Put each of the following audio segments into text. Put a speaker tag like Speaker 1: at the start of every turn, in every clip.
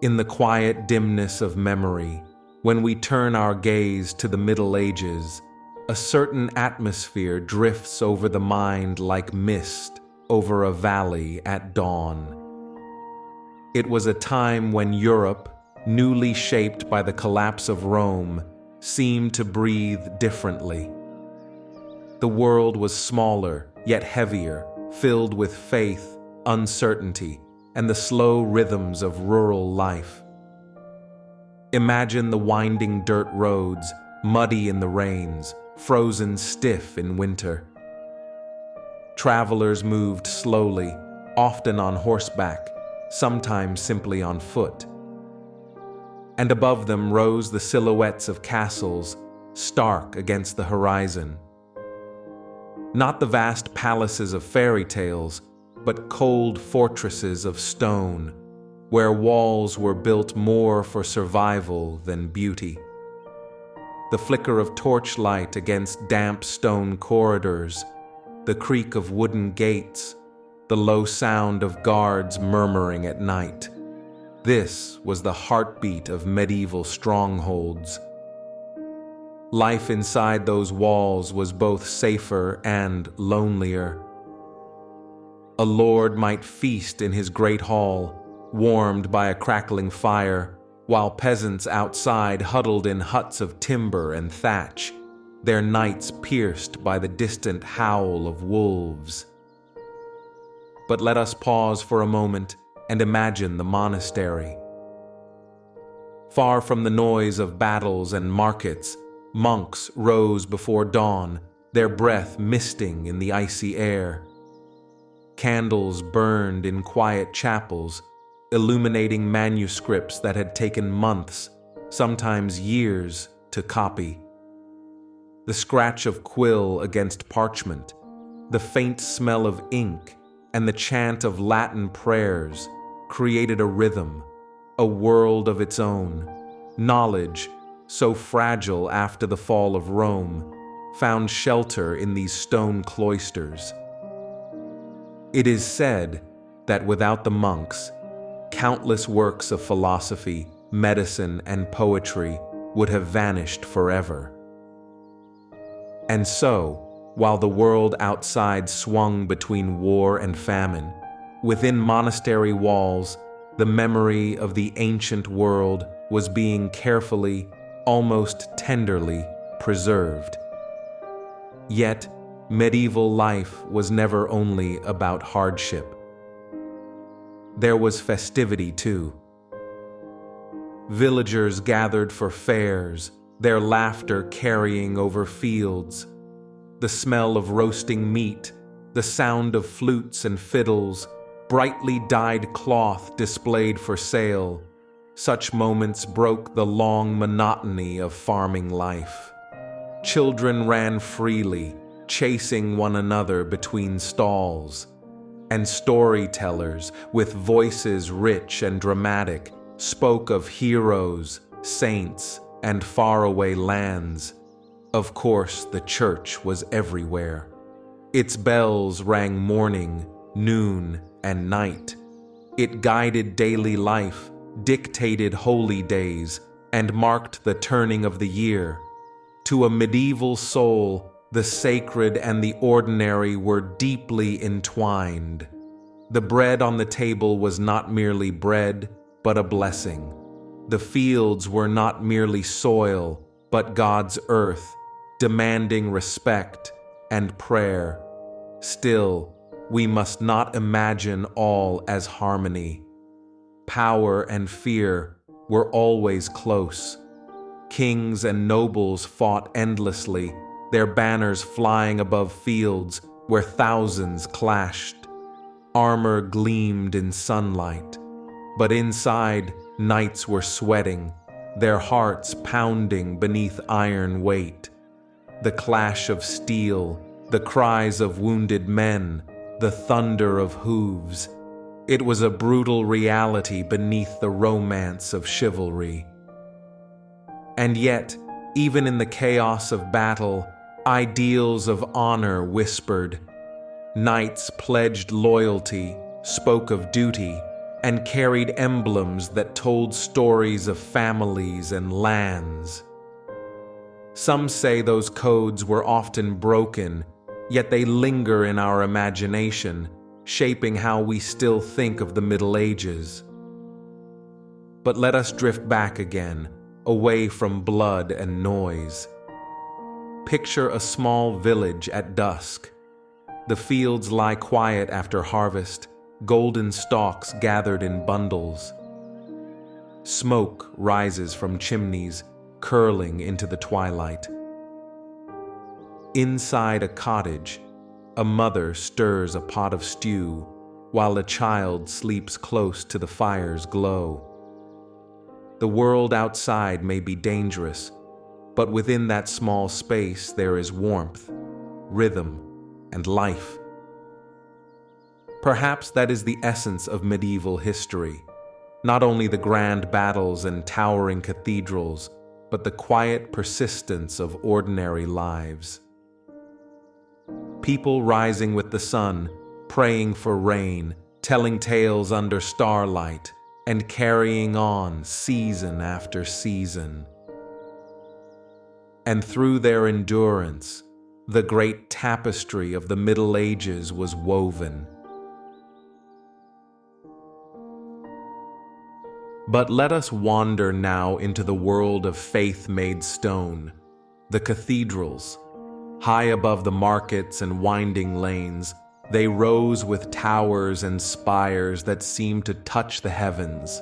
Speaker 1: In the quiet dimness of memory, when we turn our gaze to the Middle Ages, a certain atmosphere drifts over the mind like mist over a valley at dawn. It was a time when Europe, newly shaped by the collapse of Rome, seemed to breathe differently. The world was smaller, yet heavier, filled with faith, uncertainty, and the slow rhythms of rural life. Imagine the winding dirt roads, muddy in the rains, frozen stiff in winter. Travelers moved slowly, often on horseback, sometimes simply on foot. And above them rose the silhouettes of castles, stark against the horizon. Not the vast palaces of fairy tales, but cold fortresses of stone, where walls were built more for survival than beauty. The flicker of torchlight against damp stone corridors, the creak of wooden gates, the low sound of guards murmuring at night. This was the heartbeat of medieval strongholds. Life inside those walls was both safer and lonelier. A lord might feast in his great hall, warmed by a crackling fire, while peasants outside huddled in huts of timber and thatch, their nights pierced by the distant howl of wolves. But let us pause for a moment and imagine the monastery. Far from the noise of battles and markets, monks rose before dawn, their breath misting in the icy air. Candles burned in quiet chapels, illuminating manuscripts that had taken months, sometimes years, to copy. The scratch of quill against parchment, the faint smell of ink, and the chant of Latin prayers created a rhythm, a world of its own. Knowledge, so fragile after the fall of Rome, found shelter in these stone cloisters. It is said that without the monks, countless works of philosophy, medicine, and poetry would have vanished forever. And so, while the world outside swung between war and famine, within monastery walls, the memory of the ancient world was being carefully, almost tenderly, preserved. Yet, medieval life was never only about hardship. There was festivity too. Villagers gathered for fairs, their laughter carrying over fields. The smell of roasting meat, the sound of flutes and fiddles, brightly dyed cloth displayed for sale. Such moments broke the long monotony of farming life. Children ran freely, chasing one another between stalls. And storytellers, with voices rich and dramatic, spoke of heroes, saints, and faraway lands. Of course, the church was everywhere. Its bells rang morning, noon, and night. It guided daily life, dictated holy days, and marked the turning of the year. To a medieval soul, the sacred and the ordinary were deeply entwined. The bread on the table was not merely bread, but a blessing. The fields were not merely soil, but God's earth, demanding respect and prayer. Still, we must not imagine all as harmony. Power and fear were always close. Kings and nobles fought endlessly, their banners flying above fields where thousands clashed. Armor gleamed in sunlight, but inside, knights were sweating, their hearts pounding beneath iron weight. The clash of steel, the cries of wounded men, the thunder of hooves. It was a brutal reality beneath the romance of chivalry. And yet, even in the chaos of battle, ideals of honor whispered. Knights pledged loyalty, spoke of duty, and carried emblems that told stories of families and lands. Some say those codes were often broken, yet they linger in our imagination, shaping how we still think of the Middle Ages. But let us drift back again, away from blood and noise. Picture a small village at dusk. The fields lie quiet after harvest, golden stalks gathered in bundles. Smoke rises from chimneys, curling into the twilight. Inside a cottage, a mother stirs a pot of stew, while a child sleeps close to the fire's glow. The world outside may be dangerous, but within that small space there is warmth, rhythm, and life. Perhaps that is the essence of medieval history, not only the grand battles and towering cathedrals, but the quiet persistence of ordinary lives. People rising with the sun, praying for rain, telling tales under starlight, and carrying on season after season. And through their endurance, the great tapestry of the Middle Ages was woven. But let us wander now into the world of faith made stone, the cathedrals. High above the markets and winding lanes, they rose with towers and spires that seemed to touch the heavens.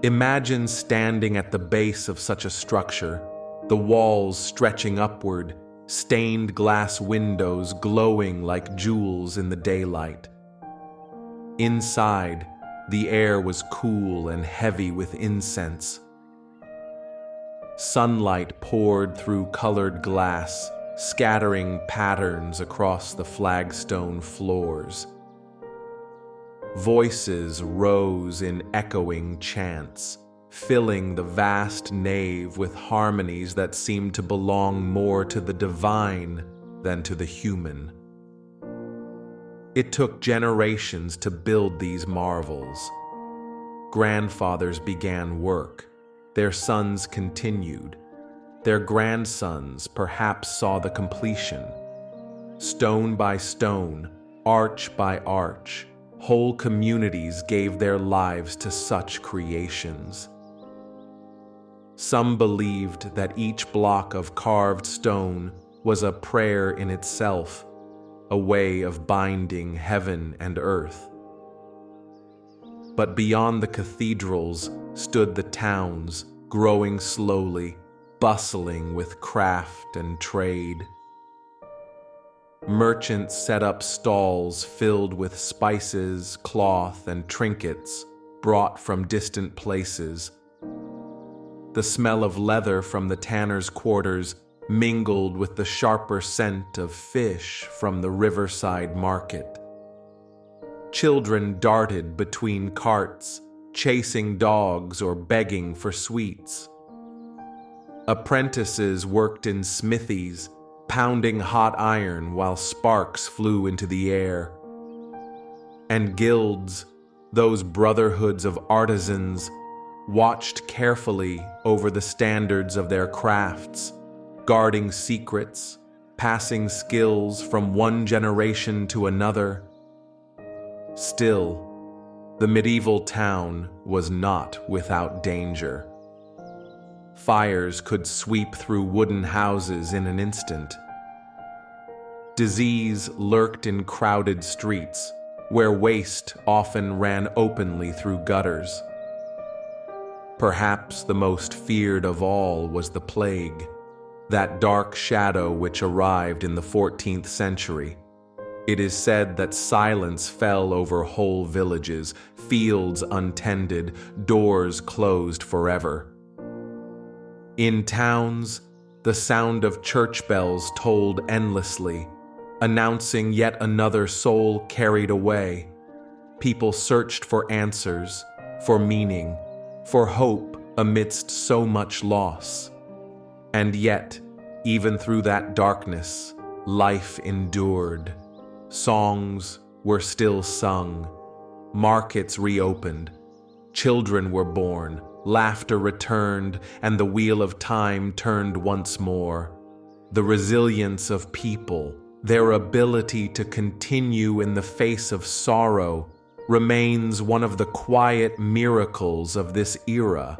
Speaker 1: Imagine standing at the base of such a structure, the walls stretching upward, stained glass windows glowing like jewels in the daylight. Inside, the air was cool and heavy with incense. Sunlight poured through colored glass, scattering patterns across the flagstone floors. Voices rose in echoing chants, filling the vast nave with harmonies that seemed to belong more to the divine than to the human. It took generations to build these marvels. Grandfathers began work. Their sons continued. Their grandsons perhaps saw the completion. Stone by stone, arch by arch, whole communities gave their lives to such creations. Some believed that each block of carved stone was a prayer in itself, a way of binding heaven and earth. But beyond the cathedrals stood the towns, growing slowly, bustling with craft and trade. Merchants set up stalls filled with spices, cloth, and trinkets brought from distant places. The smell of leather from the tanners' quarters mingled with the sharper scent of fish from the riverside market. Children darted between carts, chasing dogs or begging for sweets. Apprentices worked in smithies, pounding hot iron while sparks flew into the air. And guilds, those brotherhoods of artisans, watched carefully over the standards of their crafts, guarding secrets, passing skills from one generation to another. Still, the medieval town was not without danger. Fires could sweep through wooden houses in an instant. Disease lurked in crowded streets, where waste often ran openly through gutters. Perhaps the most feared of all was the plague, that dark shadow which arrived in the 14th century. It is said that silence fell over whole villages, fields untended, doors closed forever. In towns, the sound of church bells tolled endlessly, announcing yet another soul carried away. People searched for answers, for meaning, for hope amidst so much loss. And yet, even through that darkness, life endured. Songs were still sung, markets reopened, Children were born, laughter returned, and the wheel of time turned once more. The resilience of people, their ability to continue in the face of sorrow, remains one of the quiet miracles of this era.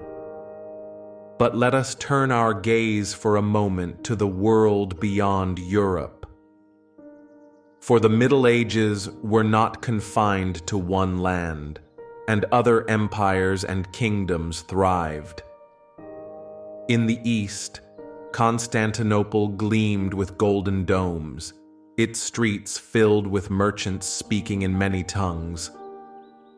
Speaker 1: But let us turn our gaze for a moment to the world beyond Europe. For the Middle Ages were not confined to one land, and other empires and kingdoms thrived. In the East, Constantinople gleamed with golden domes, its streets filled with merchants speaking in many tongues.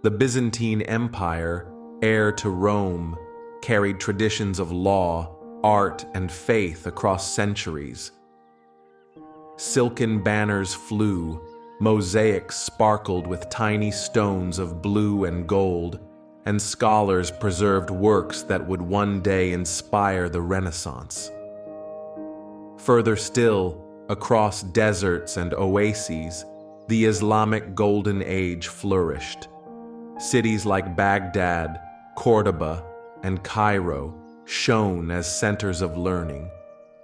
Speaker 1: The Byzantine Empire, heir to Rome, carried traditions of law, art, and faith across centuries. Silken banners flew, mosaics sparkled with tiny stones of blue and gold, and scholars preserved works that would one day inspire the Renaissance. Further still, across deserts and oases, the Islamic Golden Age flourished. Cities like Baghdad, Cordoba, and Cairo shone as centers of learning.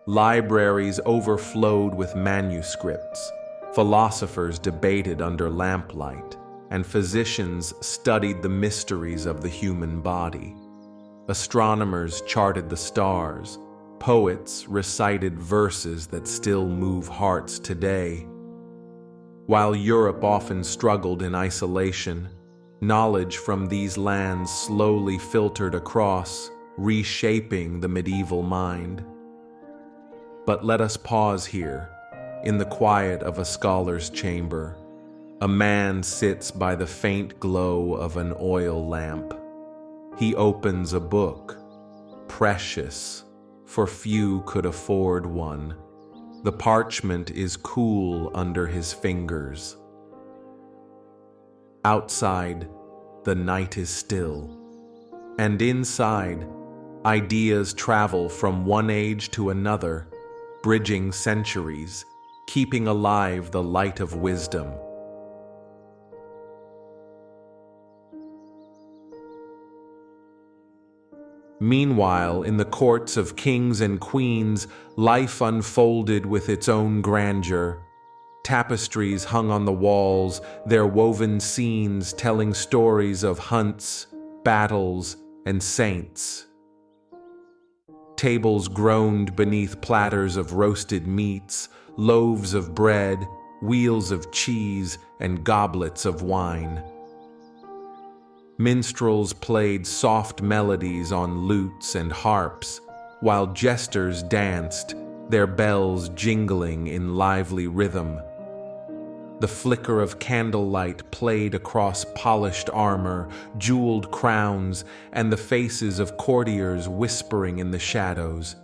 Speaker 1: Libraries overflowed with manuscripts, philosophers debated under lamplight, and physicians studied the mysteries of the human body. Astronomers charted the stars, poets recited verses that still move hearts today. While Europe often struggled in isolation, knowledge from these lands slowly filtered across, reshaping the medieval mind. But let us pause here, in the quiet of a scholar's chamber. A man sits by the faint glow of an oil lamp. He opens a book, precious, for few could afford one. The parchment is cool under his fingers. Outside, the night is still, and inside, ideas travel from one age to another, bridging centuries, keeping alive the light of wisdom. Meanwhile, in the courts of kings and queens, life unfolded with its own grandeur. Tapestries hung on the walls, their woven scenes telling stories of hunts, battles, and saints. Tables groaned beneath platters of roasted meats, loaves of bread, wheels of cheese, and goblets of wine. Minstrels played soft melodies on lutes and harps, while jesters danced, their bells jingling in lively rhythm. The flicker of candlelight played across polished armor, jeweled crowns, and the faces of courtiers whispering in the shadows.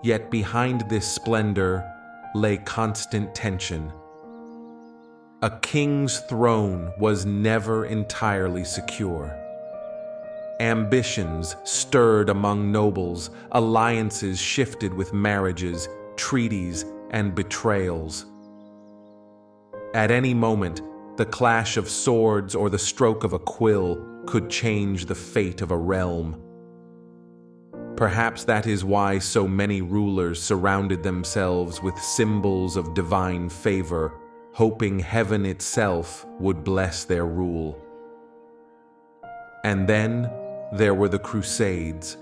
Speaker 1: Yet behind this splendor lay constant tension. A king's throne was never entirely secure. Ambitions stirred among nobles, alliances shifted with marriages, treaties, and betrayals. At any moment, the clash of swords or the stroke of a quill could change the fate of a realm. Perhaps that is why so many rulers surrounded themselves with symbols of divine favor, hoping heaven itself would bless their rule. And then there were the Crusades.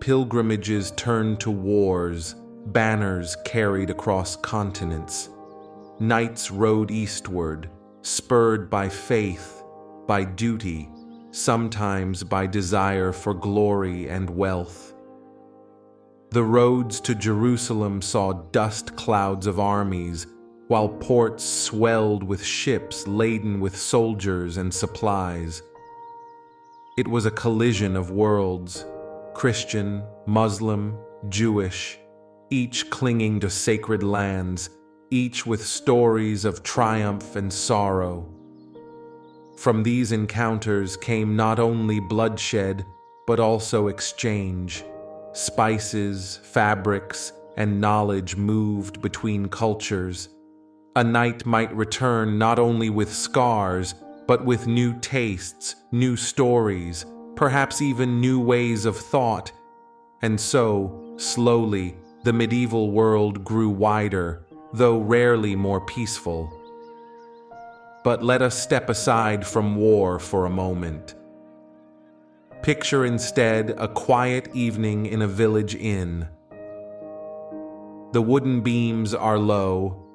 Speaker 1: Pilgrimages turned to wars, banners carried across continents. Knights rode eastward, spurred by faith, by duty, sometimes by desire for glory and wealth. The roads to Jerusalem saw dust clouds of armies, while ports swelled with ships laden with soldiers and supplies. It was a collision of worlds, Christian, Muslim, Jewish, each clinging to sacred lands, each with stories of triumph and sorrow. From these encounters came not only bloodshed, but also exchange. Spices, fabrics, and knowledge moved between cultures. A knight might return not only with scars, but with new tastes, new stories, perhaps even new ways of thought. And so, slowly, the medieval world grew wider, though rarely more peaceful. But let us step aside from war for a moment. Picture instead a quiet evening in a village inn. The wooden beams are low,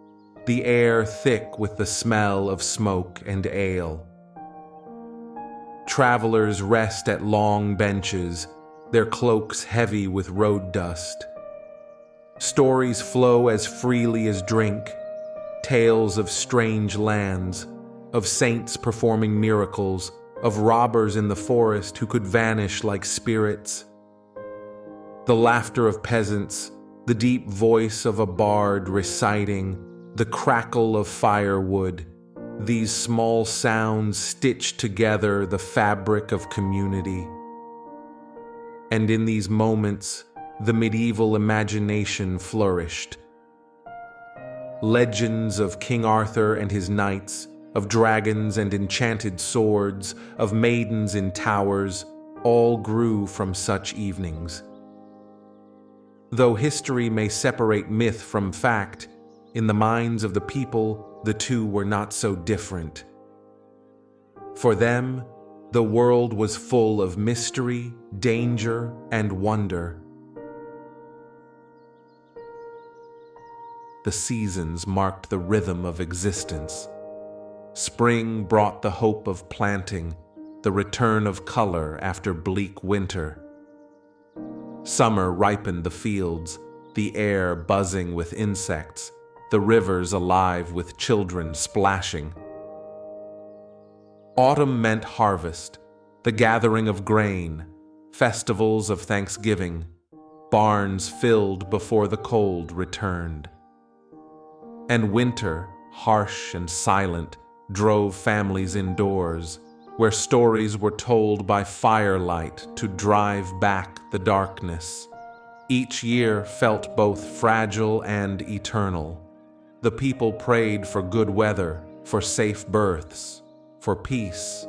Speaker 1: the air thick with the smell of smoke and ale. Travelers rest at long benches, their cloaks heavy with road dust. Stories flow as freely as drink, tales of strange lands, of saints performing miracles, of robbers in the forest who could vanish like spirits. The laughter of peasants, the deep voice of a bard reciting, the crackle of firewood, these small sounds stitch together the fabric of community. And in these moments, the medieval imagination flourished. Legends of King Arthur and his knights, of dragons and enchanted swords, of maidens in towers, all grew from such evenings. Though history may separate myth from fact, in the minds of the people, the two were not so different. For them, the world was full of mystery, danger, and wonder. The seasons marked the rhythm of existence. Spring brought the hope of planting, the return of color after bleak winter. Summer ripened the fields, the air buzzing with insects, the rivers alive with children splashing. Autumn meant harvest, the gathering of grain, festivals of Thanksgiving, barns filled before the cold returned. And winter, harsh and silent, drove families indoors, where stories were told by firelight to drive back the darkness. Each year felt both fragile and eternal. The people prayed for good weather, for safe births, for peace.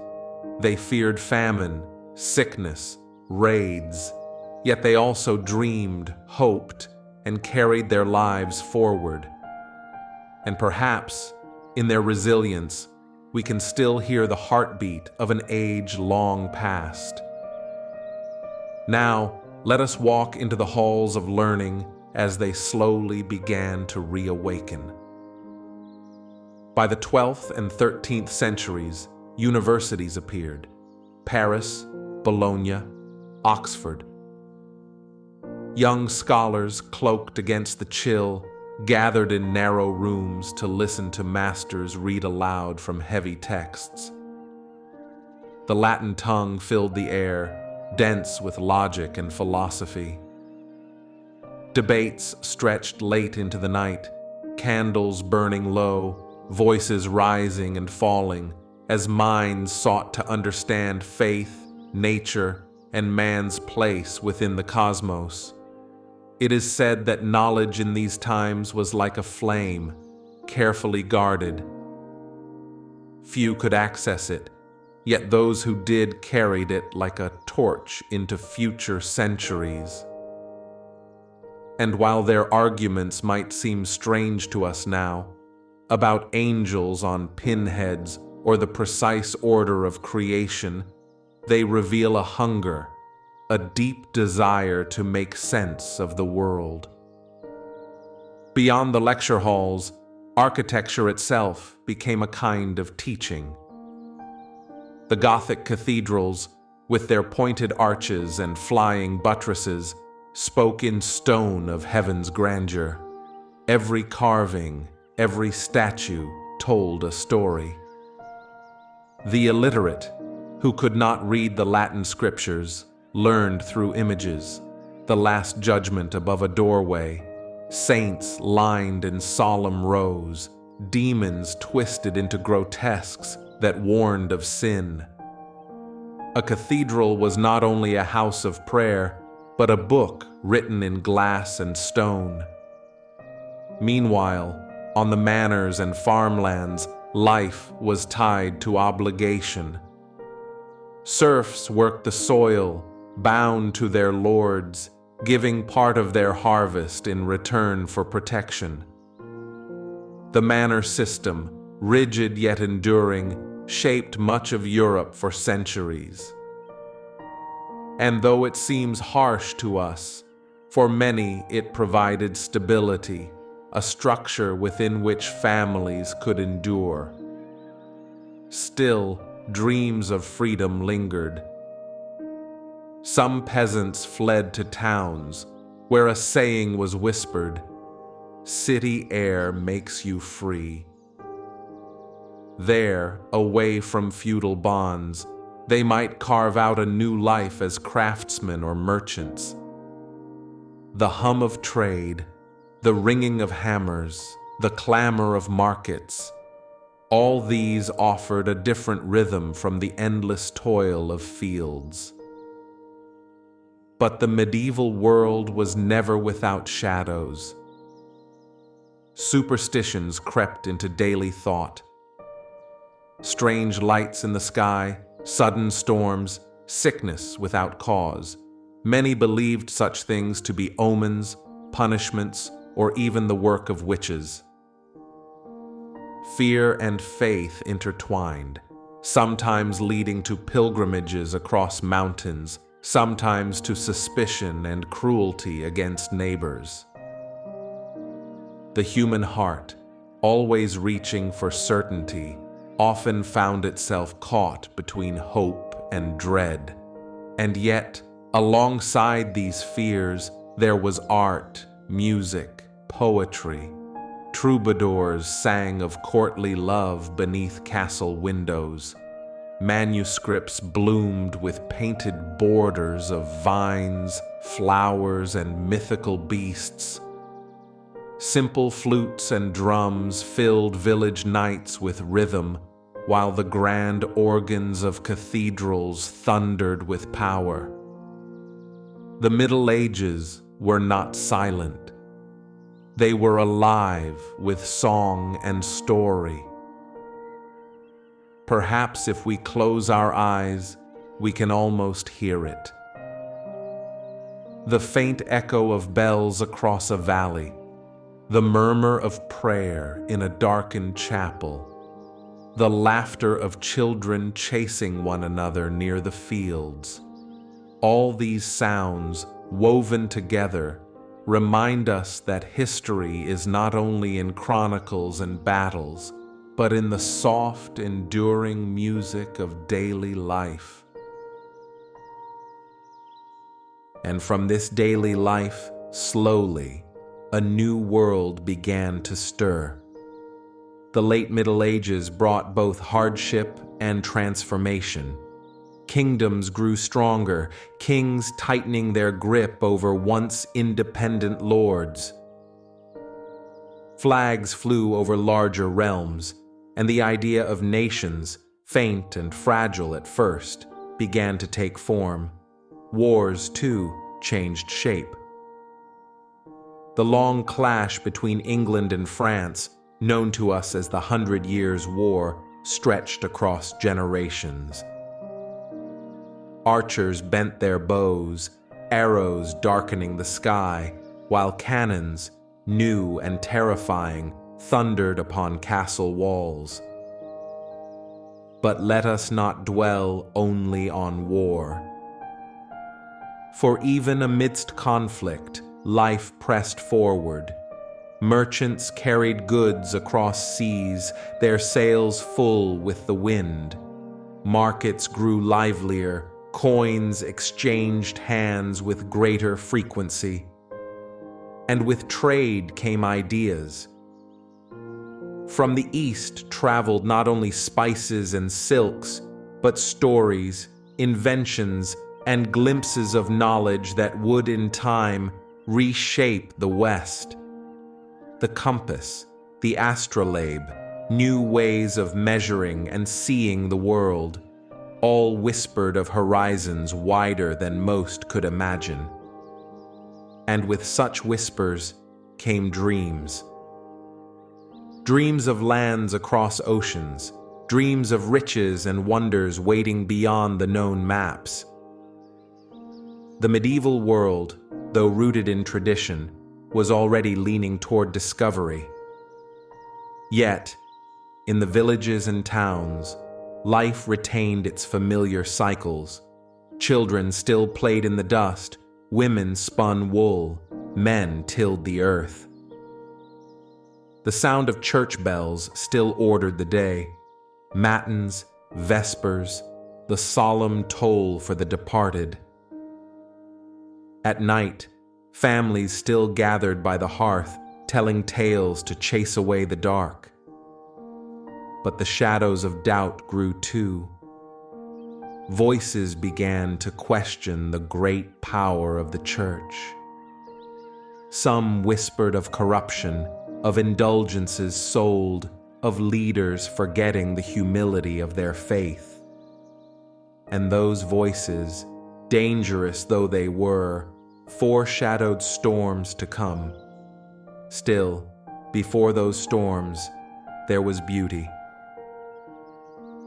Speaker 1: They feared famine, sickness, raids, yet they also dreamed, hoped, and carried their lives forward. And perhaps, in their resilience, we can still hear the heartbeat of an age long past. Now, let us walk into the halls of learning as they slowly began to reawaken. By the 12th and 13th centuries, universities appeared: Paris, Bologna, Oxford. Young scholars, cloaked against the chill, gathered in narrow rooms to listen to masters read aloud from heavy texts. The Latin tongue filled the air, dense with logic and philosophy. Debates stretched late into the night, candles burning low, voices rising and falling, as minds sought to understand faith, nature, and man's place within the cosmos. It is said that knowledge in these times was like a flame, carefully guarded. Few could access it, yet those who did carried it like a torch into future centuries. And while their arguments might seem strange to us now, about angels on pinheads or the precise order of creation, they reveal a hunger, a deep desire to make sense of the world. Beyond the lecture halls, architecture itself became a kind of teaching. The Gothic cathedrals, with their pointed arches and flying buttresses, spoke in stone of heaven's grandeur. Every carving, every statue told a story. The illiterate, who could not read the Latin scriptures, learned through images: the Last Judgment above a doorway, saints lined in solemn rows, demons twisted into grotesques that warned of sin. A cathedral was not only a house of prayer, but a book written in glass and stone. Meanwhile, on the manors and farmlands, Life was tied to obligation. Serfs worked the soil, bound to their lords, giving part of their harvest in return for protection. The manor system, rigid yet enduring, shaped much of Europe for centuries. And though it seems harsh to us, for many it provided stability, a structure within which families could endure. Still, dreams of freedom lingered. Some peasants fled to towns, where a saying was whispered, "City air makes you free." There, away from feudal bonds, they might carve out a new life as craftsmen or merchants. The hum of trade, the ringing of hammers, the clamor of markets, all these offered a different rhythm from the endless toil of fields. But the medieval world was never without shadows. Superstitions crept into daily thought. Strange lights in the sky, sudden storms, sickness without cause. Many believed such things to be omens, punishments, or even the work of witches. Fear and faith intertwined, sometimes leading to pilgrimages across mountains, sometimes to suspicion and cruelty against neighbors. The human heart, always reaching for certainty, often found itself caught between hope and dread. And yet, alongside these fears, there was art, music, poetry. Troubadours sang of courtly love beneath castle windows. Manuscripts bloomed with painted borders of vines, flowers, and mythical beasts. Simple flutes and drums filled village nights with rhythm, while the grand organs of cathedrals thundered with power. The Middle Ages were not silent. They were alive with song and story. Perhaps if we close our eyes, we can almost hear it. The faint echo of bells across a valley, the murmur of prayer in a darkened chapel, the laughter of children chasing one another near the fields. All these sounds, woven together, remind us that history is not only in chronicles and battles, but in the soft, enduring music of daily life. And from this daily life, slowly, a new world began to stir. The late Middle Ages brought both hardship and transformation. Kingdoms grew stronger, kings tightening their grip over once independent lords. Flags flew over larger realms, and the idea of nations, faint and fragile at first, began to take form. Wars, too, changed shape. The long clash between England and France, known to us as the 100 Years' War, stretched across generations. Archers bent their bows, arrows darkening the sky, while cannons, new and terrifying, thundered upon castle walls. But let us not dwell only on war. For even amidst conflict, life pressed forward. Merchants carried goods across seas, their sails full with the wind. Markets grew livelier, coins exchanged hands with greater frequency. And with trade came ideas. From the east traveled not only spices and silks, but stories, inventions, and glimpses of knowledge that would in time reshape the West. The compass, the astrolabe, new ways of measuring and seeing the world, all whispered of horizons wider than most could imagine. And with such whispers came dreams. Dreams of lands across oceans, dreams of riches and wonders waiting beyond the known maps. The medieval world, though rooted in tradition, was already leaning toward discovery. Yet, in the villages and towns, life retained its familiar cycles. Children still played in the dust, women spun wool, men tilled the earth. The sound of church bells still ordered the day. Matins, vespers, the solemn toll for the departed. At night, families still gathered by the hearth, telling tales to chase away the dark. But the shadows of doubt grew too. Voices began to question the great power of the church. Some whispered of corruption, of indulgences sold, of leaders forgetting the humility of their faith. And those voices, dangerous though they were, foreshadowed storms to come. Still, before those storms, there was beauty.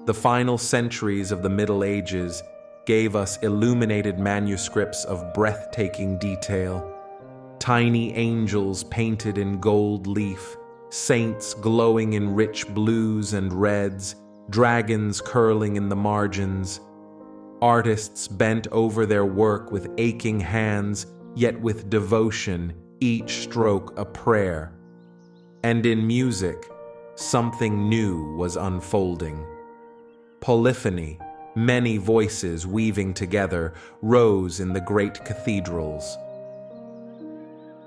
Speaker 1: The final centuries of the Middle Ages gave us illuminated manuscripts of breathtaking detail. Tiny angels painted in gold leaf, saints glowing in rich blues and reds, dragons curling in the margins. Artists bent over their work with aching hands, yet with devotion, each stroke a prayer. And in music, something new was unfolding. Polyphony, many voices weaving together, rose in the great cathedrals.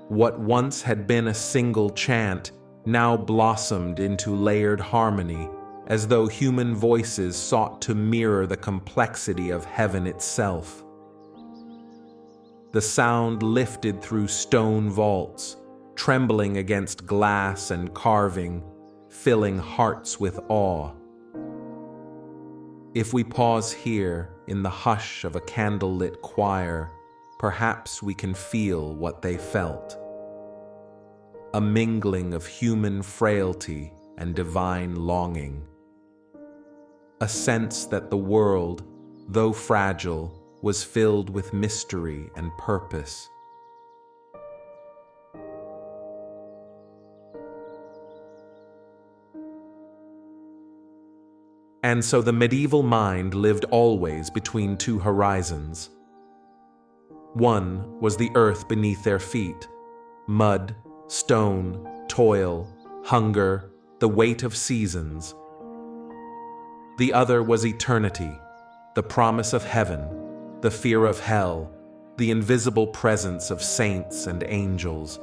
Speaker 1: What once had been a single chant now blossomed into layered harmony, as though human voices sought to mirror the complexity of heaven itself. The sound lifted through stone vaults, trembling against glass and carving, filling hearts with awe. If we pause here in the hush of a candlelit choir, perhaps we can feel what they felt. A mingling of human frailty and divine longing. A sense that the world, though fragile, was filled with mystery and purpose. And so the medieval mind lived always between two horizons. One was the earth beneath their feet, mud, stone, toil, hunger, the weight of seasons. The other was eternity, the promise of heaven, the fear of hell, the invisible presence of saints and angels.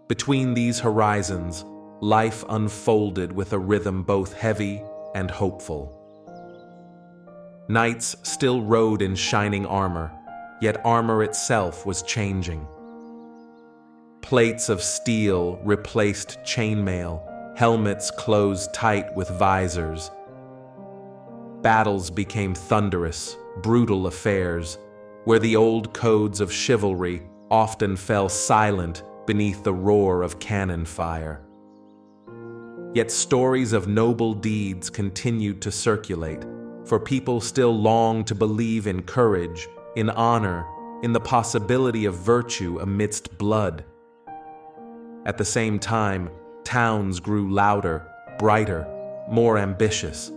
Speaker 1: Between these horizons, life unfolded with a rhythm both heavy and hopeful. Knights still rode in shining armor, yet armor itself was changing. Plates of steel replaced chainmail, helmets closed tight with visors. Battles became thunderous, brutal affairs, where the old codes of chivalry often fell silent beneath the roar of cannon fire. Yet stories of noble deeds continued to circulate, for people still longed to believe in courage, in honor, in the possibility of virtue amidst blood. At the same time, towns grew louder, brighter, more ambitious.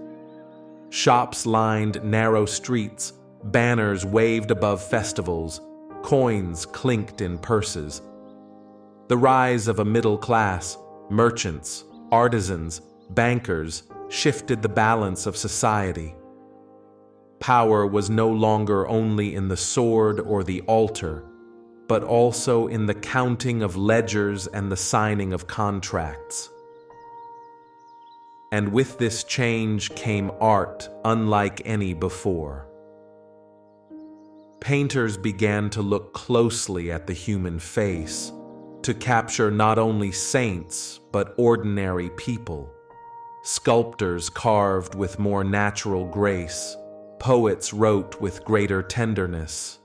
Speaker 1: Shops lined narrow streets, banners waved above festivals, coins clinked in purses. The rise of a middle class, merchants, artisans, bankers, shifted the balance of society. Power was no longer only in the sword or the altar, but also in the counting of ledgers and the signing of contracts. And with this change came art unlike any before. Painters began to look closely at the human face, to capture not only saints, but ordinary people. Sculptors carved with more natural grace. Poets wrote with greater tenderness.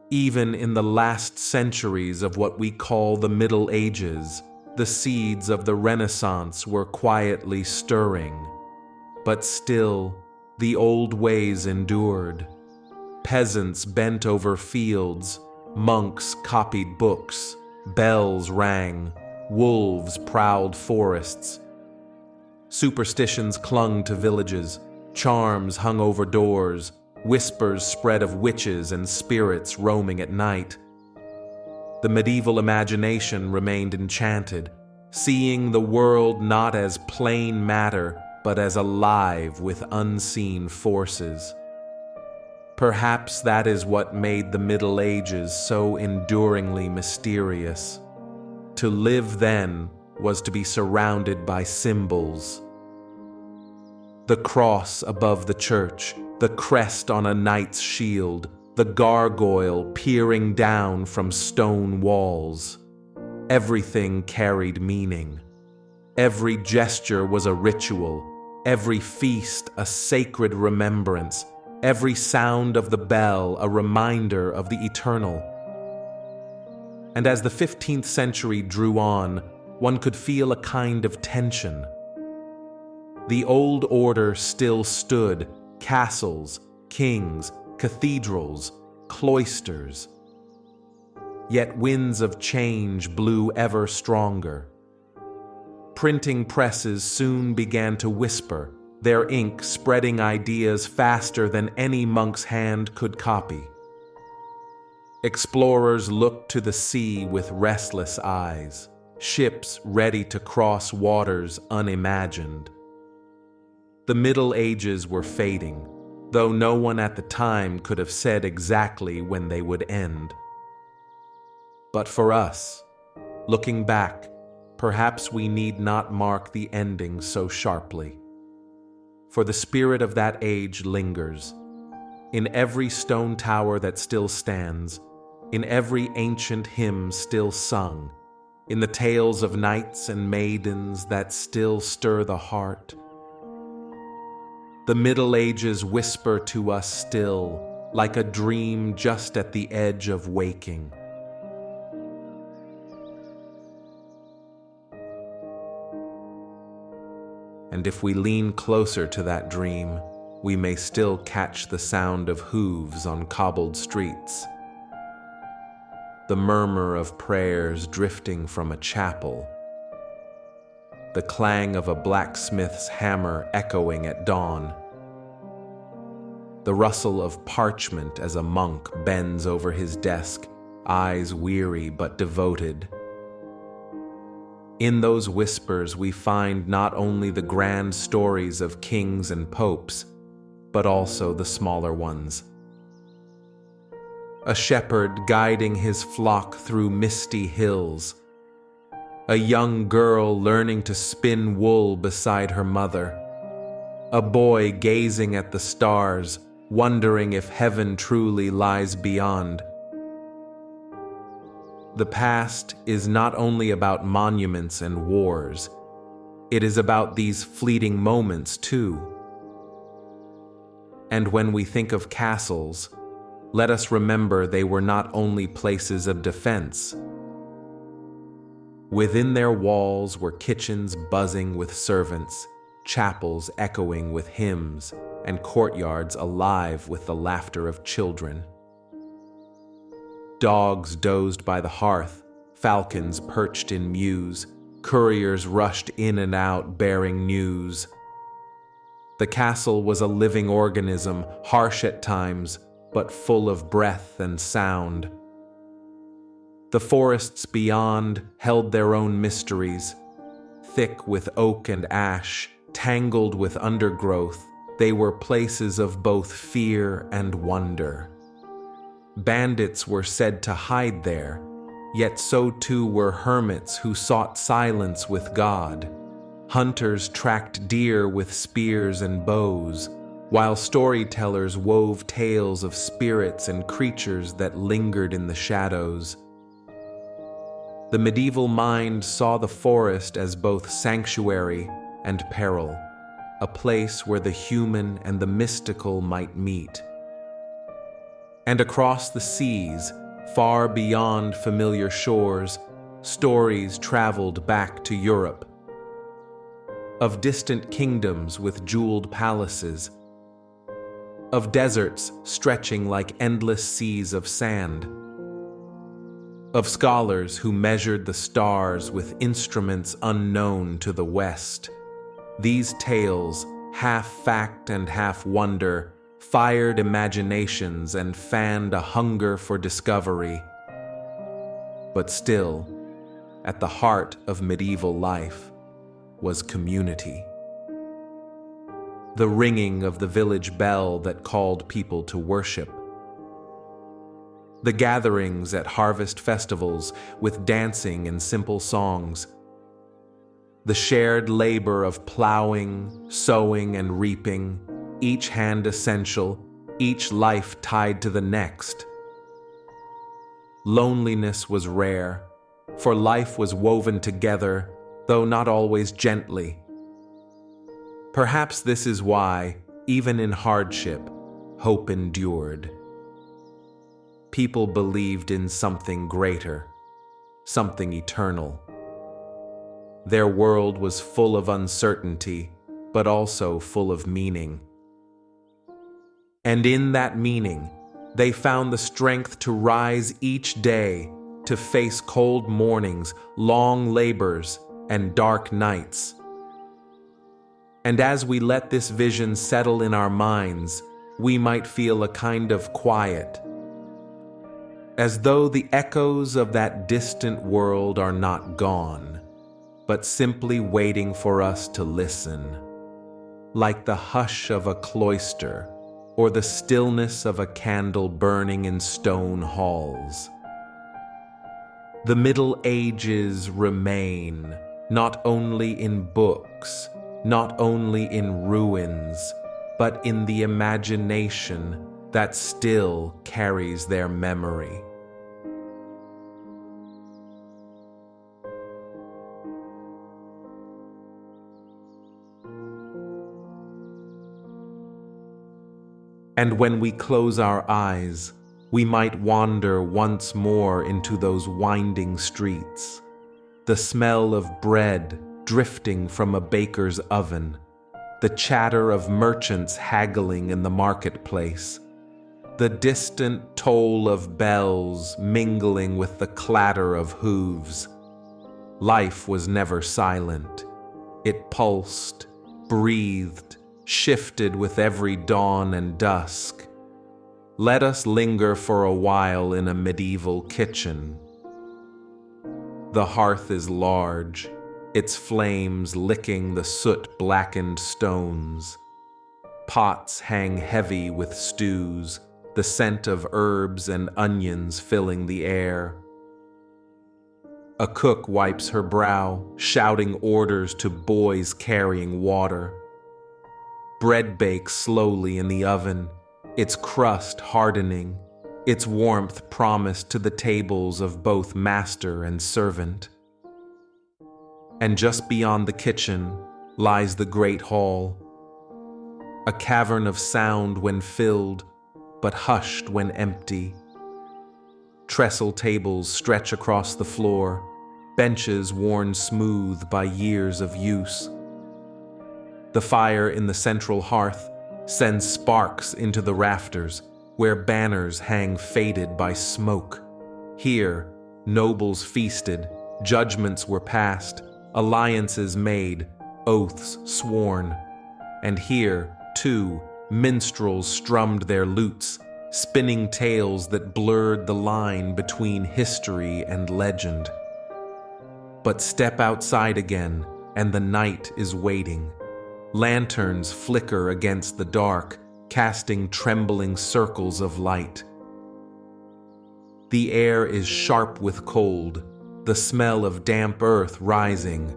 Speaker 1: Even in the last centuries of what we call the Middle Ages, The seeds of the Renaissance were quietly stirring, but still the old ways endured. Peasants bent over fields, monks copied books, bells rang, wolves prowled forests. Superstitions clung to villages, charms hung over doors, whispers spread of witches and spirits roaming at night. The medieval imagination remained enchanted, seeing the world not as plain matter, but as alive with unseen forces. Perhaps that is what made the Middle Ages so enduringly mysterious. To live then was to be surrounded by symbols. The cross above the church, the crest on a knight's shield, the gargoyle peering down from stone walls. Everything carried meaning. Every gesture was a ritual, every feast a sacred remembrance, every sound of the bell a reminder of the eternal. And as the 15th century drew on, one could feel a kind of tension. The old order still stood, castles, kings, cathedrals, cloisters. Yet winds of change blew ever stronger. Printing presses soon began to whisper, their ink spreading ideas faster than any monk's hand could copy. Explorers looked to the sea with restless eyes, ships ready to cross waters unimagined. The Middle Ages were fading, though no one at the time could have said exactly when they would end. But for us, looking back, perhaps we need not mark the ending so sharply. For the spirit of that age lingers. In every stone tower that still stands, in every ancient hymn still sung, in the tales of knights and maidens that still stir the heart. The Middle Ages whisper to us still, like a dream just at the edge of waking. And if we lean closer to that dream, we may still catch the sound of hooves on cobbled streets, the murmur of prayers drifting from a chapel, the clang of a blacksmith's hammer echoing at dawn, the rustle of parchment as a monk bends over his desk, eyes weary but devoted. In those whispers we find not only the grand stories of kings and popes, but also the smaller ones. A shepherd guiding his flock through misty hills, a young girl learning to spin wool beside her mother, a boy gazing at the stars, wondering if heaven truly lies beyond. The past is not only about monuments and wars, it is about these fleeting moments too. And when we think of castles, let us remember they were not only places of defense. Within their walls were kitchens buzzing with servants, chapels echoing with hymns, and courtyards alive with the laughter of children. Dogs dozed by the hearth, falcons perched in mews, couriers rushed in and out bearing news. The castle was a living organism, harsh at times, but full of breath and sound. The forests beyond held their own mysteries. Thick with oak and ash, tangled with undergrowth, they were places of both fear and wonder. Bandits were said to hide there, yet so too were hermits who sought silence with God. Hunters tracked deer with spears and bows, while storytellers wove tales of spirits and creatures that lingered in the shadows. The medieval mind saw the forest as both sanctuary and peril, a place where the human and the mystical might meet. And across the seas, far beyond familiar shores, stories traveled back to Europe, of distant kingdoms with jeweled palaces, of deserts stretching like endless seas of sand, of scholars who measured the stars with instruments unknown to the West. These tales, half fact and half wonder, fired imaginations and fanned a hunger for discovery. But still, at the heart of medieval life was community. The ringing of the village bell that called people to worship. The gatherings at harvest festivals with dancing and simple songs. The shared labor of plowing, sowing, and reaping, each hand essential, each life tied to the next. Loneliness was rare, for life was woven together, though not always gently. Perhaps this is why, even in hardship, hope endured. People believed in something greater, something eternal. Their world was full of uncertainty, but also full of meaning. And in that meaning, they found the strength to rise each day, to face cold mornings, long labors, and dark nights. And as we let this vision settle in our minds, we might feel a kind of quiet, as though the echoes of that distant world are not gone, but simply waiting for us to listen, like the hush of a cloister or the stillness of a candle burning in stone halls. The Middle Ages remain, not only in books, not only in ruins, but in the imagination that still carries their memory. And when we close our eyes, we might wander once more into those winding streets, the smell of bread drifting from a baker's oven, the chatter of merchants haggling in the marketplace, the distant toll of bells mingling with the clatter of hooves. Life was never silent. It pulsed, breathed, shifted with every dawn and dusk. Let us linger for a while in a medieval kitchen. The hearth is large, its flames licking the soot-blackened stones. Pots hang heavy with stews, the scent of herbs and onions filling the air. A cook wipes her brow, shouting orders to boys carrying water. Bread bakes slowly in the oven, its crust hardening, its warmth promised to the tables of both master and servant. And just beyond the kitchen lies the great hall, a cavern of sound when filled, but hushed when empty. Trestle tables stretch across the floor, benches worn smooth by years of use. The fire in the central hearth sends sparks into the rafters, where banners hang faded by smoke. Here, nobles feasted, judgments were passed, alliances made, oaths sworn. And here, too, minstrels strummed their lutes, spinning tales that blurred the line between history and legend. But step outside again, and the night is waiting. Lanterns flicker against the dark, casting trembling circles of light. The air is sharp with cold, the smell of damp earth rising.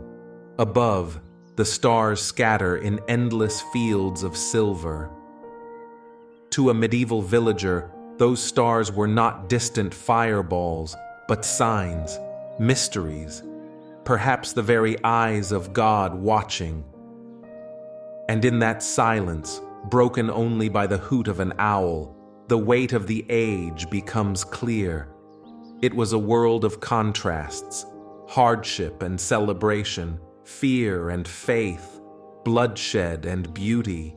Speaker 1: Above, the stars scatter in endless fields of silver. To a medieval villager, those stars were not distant fireballs, but signs, mysteries, perhaps the very eyes of God watching. And in that silence, broken only by the hoot of an owl, the weight of the age becomes clear. It was a world of contrasts, hardship and celebration, fear and faith, bloodshed and beauty.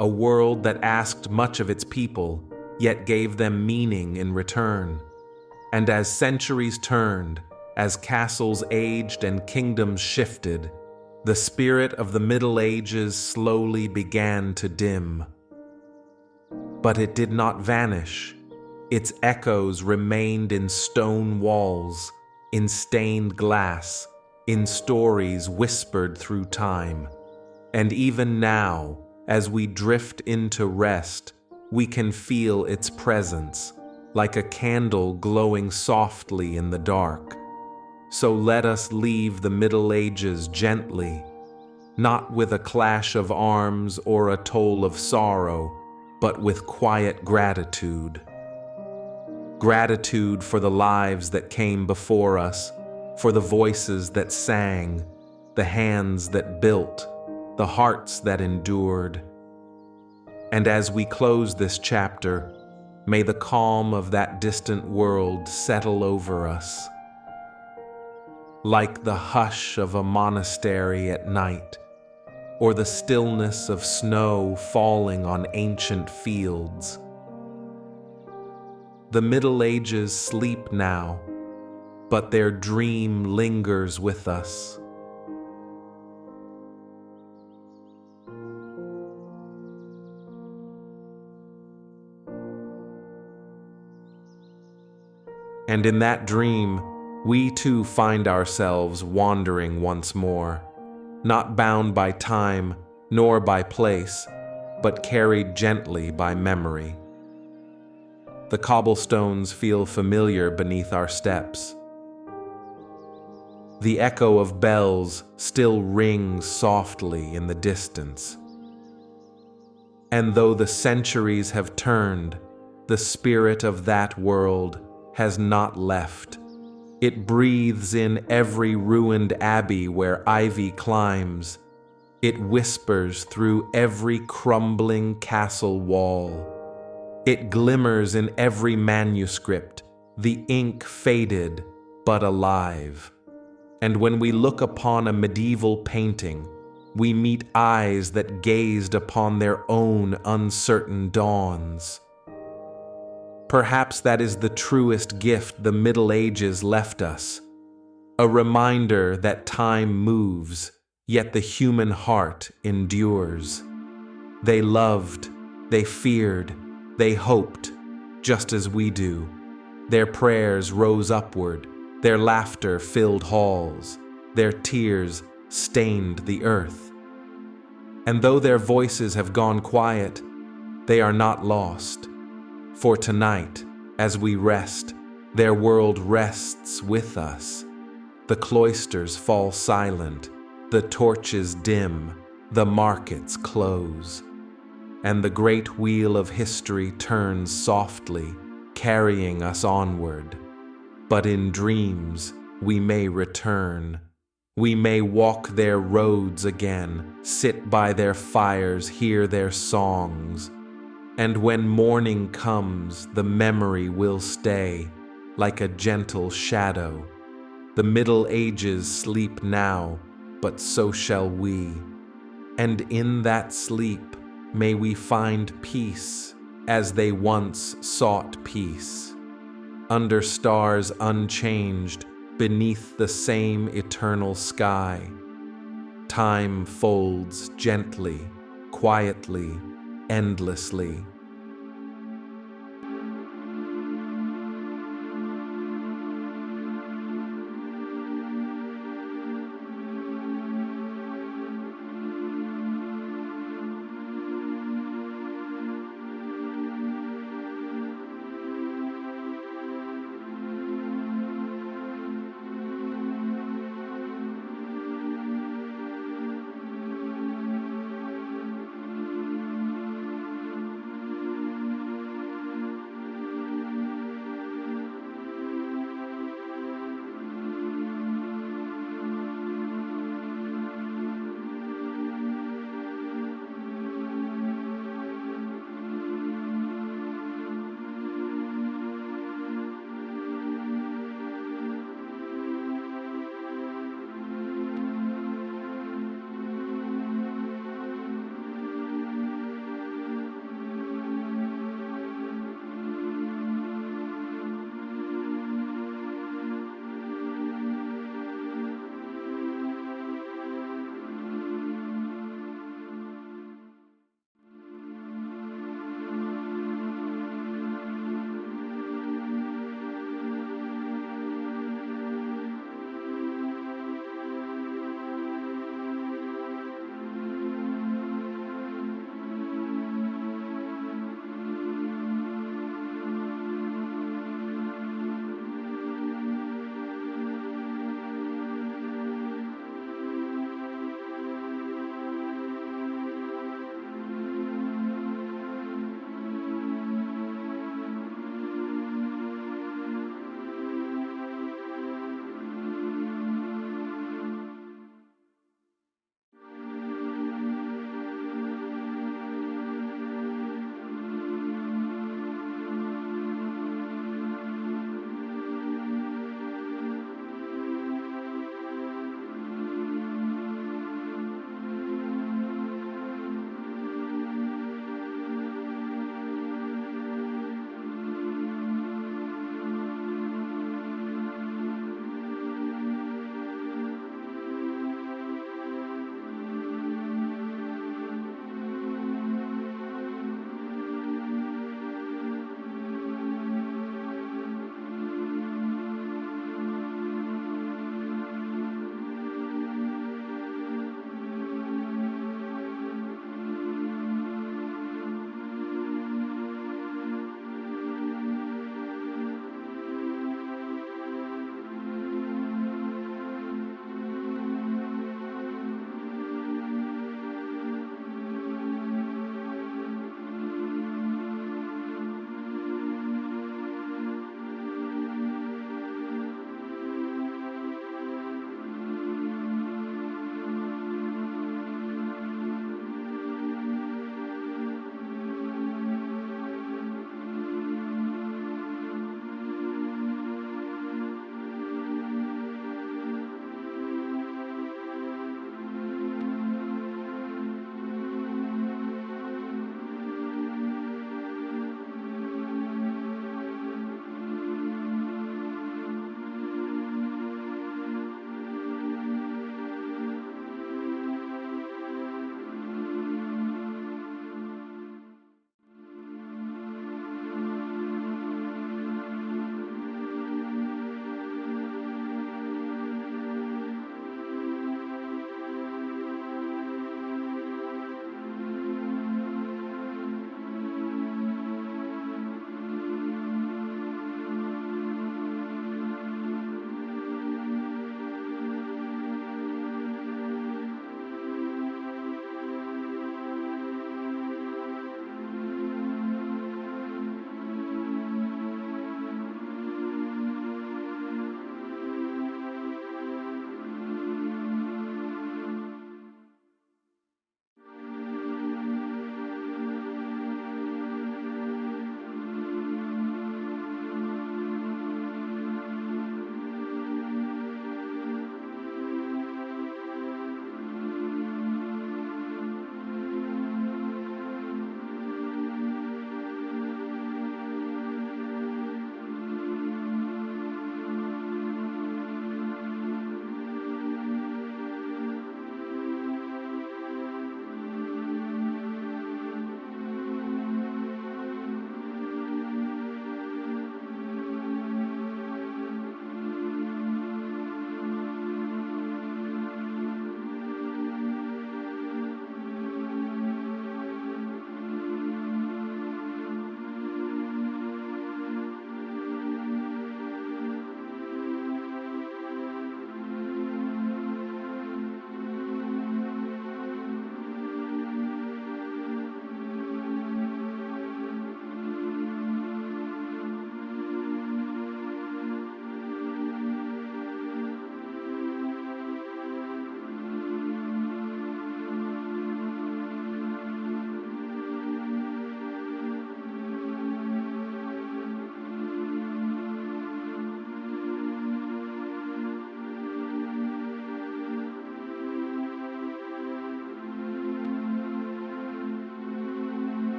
Speaker 1: A world that asked much of its people, yet gave them meaning in return. And as centuries turned, as castles aged and kingdoms shifted, the spirit of the Middle Ages slowly began to dim. But it did not vanish. Its echoes remained in stone walls, in stained glass, in stories whispered through time. And even now, as we drift into rest, we can feel its presence, like a candle glowing softly in the dark. So let us leave the Middle Ages gently, not with a clash of arms or a toll of sorrow, but with quiet gratitude. Gratitude for the lives that came before us, for the voices that sang, the hands that built, the hearts that endured. And as we close this chapter, may the calm of that distant world settle over us. Like the hush of a monastery at night, or the stillness of snow falling on ancient fields. The Middle Ages sleep now, but their dream lingers with us. And in that dream, we too find ourselves wandering once more, not bound by time nor by place, but carried gently by memory. The cobblestones feel familiar beneath our steps. The echo of bells still rings softly in the distance. And though the centuries have turned, the spirit of that world has not left. It breathes in every ruined abbey where ivy climbs. It whispers through every crumbling castle wall. It glimmers in every manuscript, the ink faded but alive. And when we look upon a medieval painting, we meet eyes that gazed upon their own uncertain dawns. Perhaps that is the truest gift the Middle Ages left us, a reminder that time moves, yet the human heart endures. They loved, they feared, they hoped, just as we do. Their prayers rose upward, their laughter filled halls, their tears stained the earth. And though their voices have gone quiet, they are not lost. For tonight, as we rest, their world rests with us. The cloisters fall silent, the torches dim, the markets close. And the great wheel of history turns softly, carrying us onward. But in dreams, we may return. We may walk their roads again, sit by their fires, hear their songs. And when morning comes, the memory will stay, like a gentle shadow. The Middle Ages sleep now, but so shall we. And in that sleep, may we find peace, as they once sought peace. Under stars unchanged, beneath the same eternal sky. Time folds gently, quietly, endlessly.